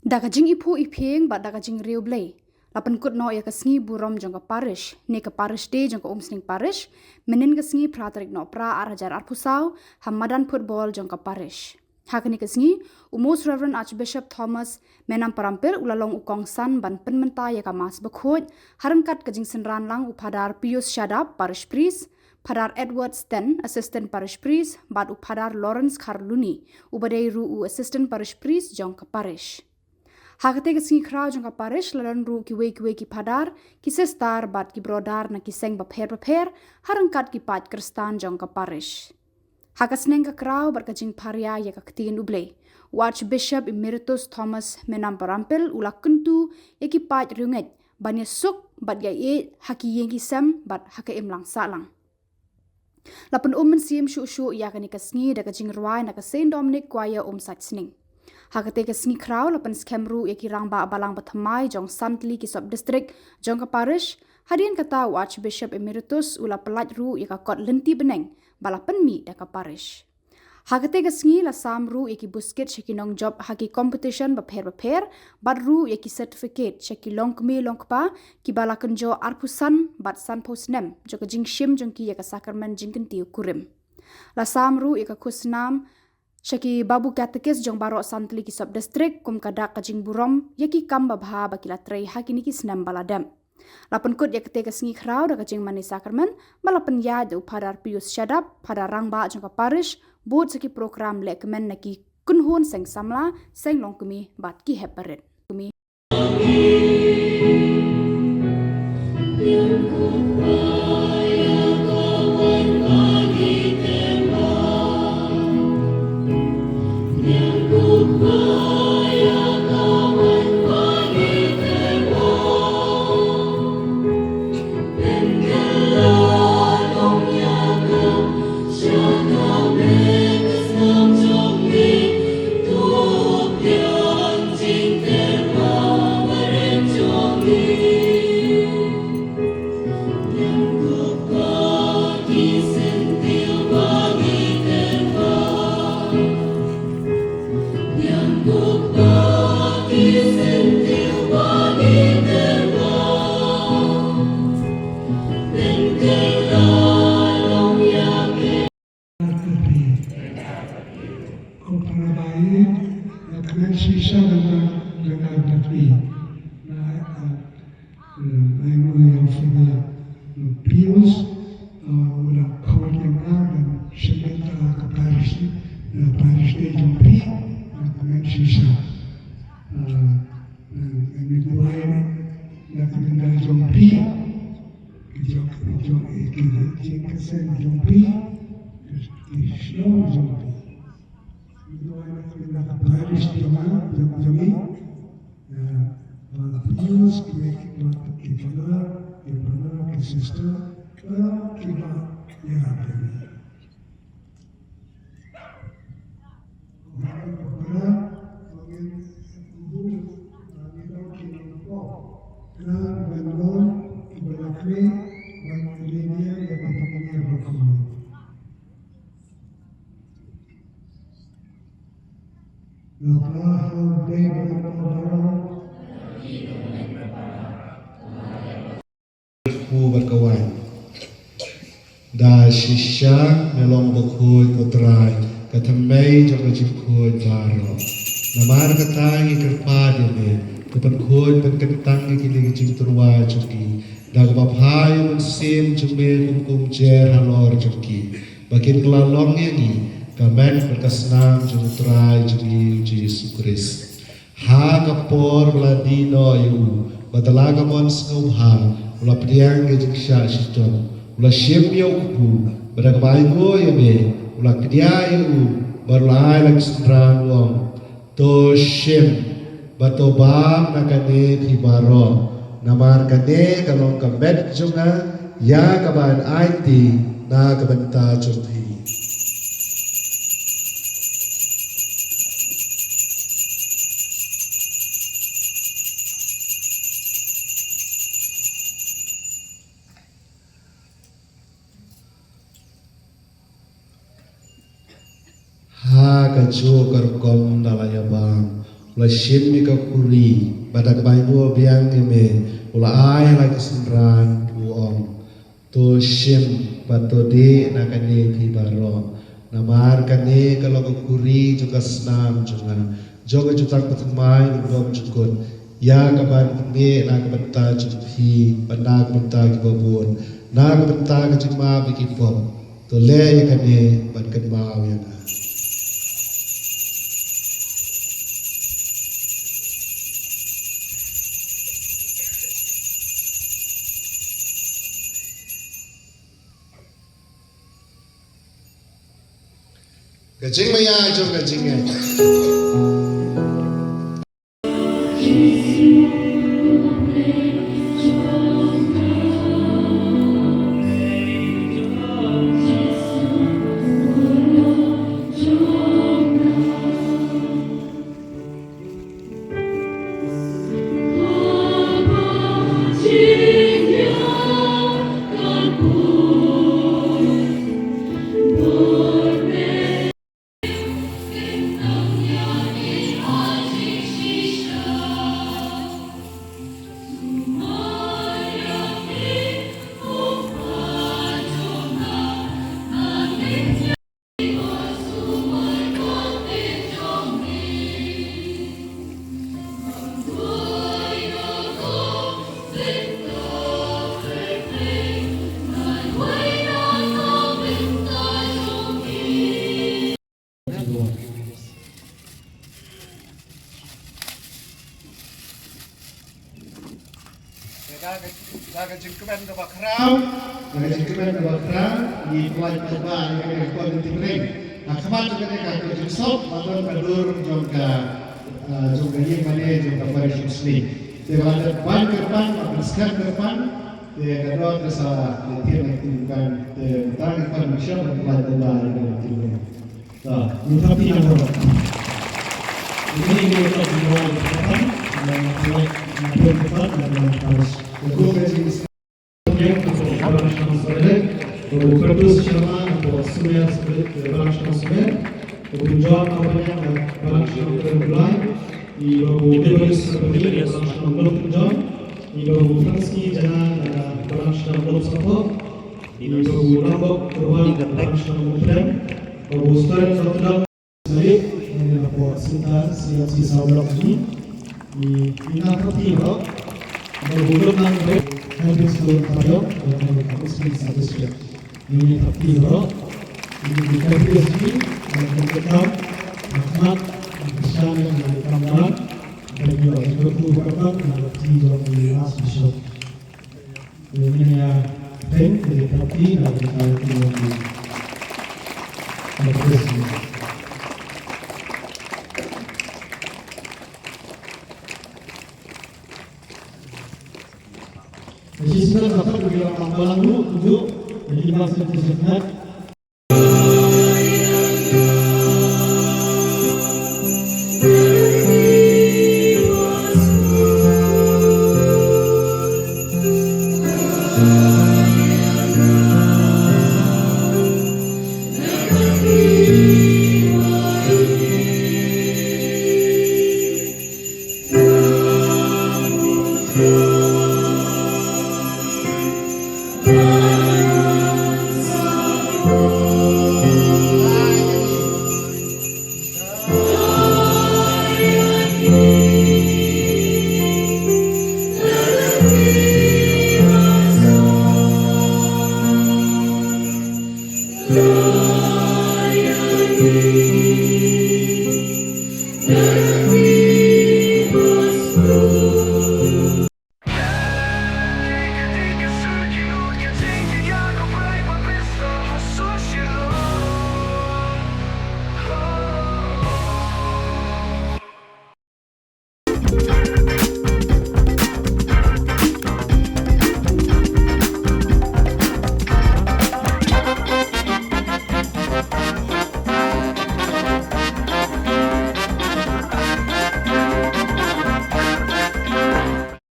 Daga jing ipu iping bat daga jing riu blay. Lapan kut no ya kasngi burom jong ka parish. Ne ka parish day jong ka umsning parish. Menin kasngi pratrik no pra arajar arpusau. Hamadan football jong ka parish. Hakani kasngi Most Reverend Archbishop Thomas menam parampil ulalong ukong san ban penmenta ya ka mas bakhoj. Harangkat ka jing senran lang upadar Pius Shadap parish priest. Padar Edward Sten, Assistant Parish Priest, bat upadar Lawrence Carluni, ubadai ru Assistant Parish Priest jong ka parish. Hakate kasngi krau jong ka parish lalan ru ki we ki padar ki sestar bat ki brodar na ki seng baper harangkat ki pat kristan jong ka parish. Hakasneng ka krau bat ka jing paria ya ka ktiin uble. Archbishop Emeritus Thomas menam parampil ula kuntu ya ki pat runget banya suk bat ya haki yengi sem bat haka imlang salang. Lapan siem shu ya kani kasngi da ka jing ruai na ka Saint Dominic Choir sat sning. Hakate kasngi krau lapan skemru ya ki rangba balang bathamai jong Santli ki sub district jong ka parish hadian kata Archbishop Emeritus ula pelat ru ya ka kot lenti beneng balapan mi da ka parish. Hakate kasngi la samru ya ki busket shakinong job haki competition baper bat ru ya ki certificate shaki longkmi longkpa ki balakan jo arpusan bat san posnem jo ka jing shim jong ki ya ka sakramen jingken tiu kurim. La samru ya ka kusnam Shaki babu katekis jong barok Santli ki sub district kum kadak kajing burom yaki kamba bha bakila trei hakini ki senam baladam. Lapan kut ya ketika sengi krau da kajing mani sakramen balapan ya de upadar Pius Shadap pada rangba jong ka parish buat seki program lekmen naki kunhun seng samla seng longkumi bat ki heparit. Berkawan da shisha melong bokoi kotrai katamai jong jikoi baro namar katangi kerpadi be kapan koi penkentang kili jing turwa joki da bapai mensim jumbe kum jer halor joki bakin kelalong yangi kamen berkasnam jong trai jogi Yesus Kristus ha kapor ladino yu batalaga mons ngubha ula priang ke jiksha shitong ula shem yo kupu pada kabai go yame ula kedia yu berlai lagi sendran wong to shem bato bam nakane thibaro namar kane kalong kabet junga ya kaban IT na kabenta churthi ha kacu kerkom dalaya bang ula shim mi ka kuri badak bai nu biang eme ula ai la kesenran uom to shim bato de nakane pi baro namar kane kalau ka kuri juga snam juga joga jutak patmai undom jukun ya kaban me na kabanta jumpi panak banta ki babun na kabanta ka jima biki pom to le kane ban kan mau ya na Gajing maya jom gajing ya. Daga jengkemen ke bakrau, di kuat coba yang kuat timring. Akamat juga dekat ke jengsop, atau kadur jongka ini mana jongka baris muslim. Dewan depan ke depan, makan ke depan, kedua terasa tim bukan tentang depan masyarakat berkuat coba yang timring. Tapi yang berapa? Ini kita dimulai depan, dan depan dan harus Produs Sharma atau Surya sebagai Barang Nasional, penjual kampanye Barang Nasional mulai, ibu Dewas sebagai Barang Nasional belum penjual, ibu Franski Jana Barang Nasional belum support, ibu Lombok Keruan Barang Nasional belum, ibu Sultan Rotterdam sebagai ibu Sinta Siasi Saudara ini, ibu Nafi Rock, ibu Lutang Rock, ibu Sultan Rock, ibu Sultan Rock. Ini aktif, ini dikasih dan kita Ahmad bersama dengan kawan dan juga berkumpul di dalam kelas besok. Ini ya bank dari tapi dari kawan di Malaysia. Jadi sebenarnya dapat dibilang tambahan dulu jadi masih disebut Let me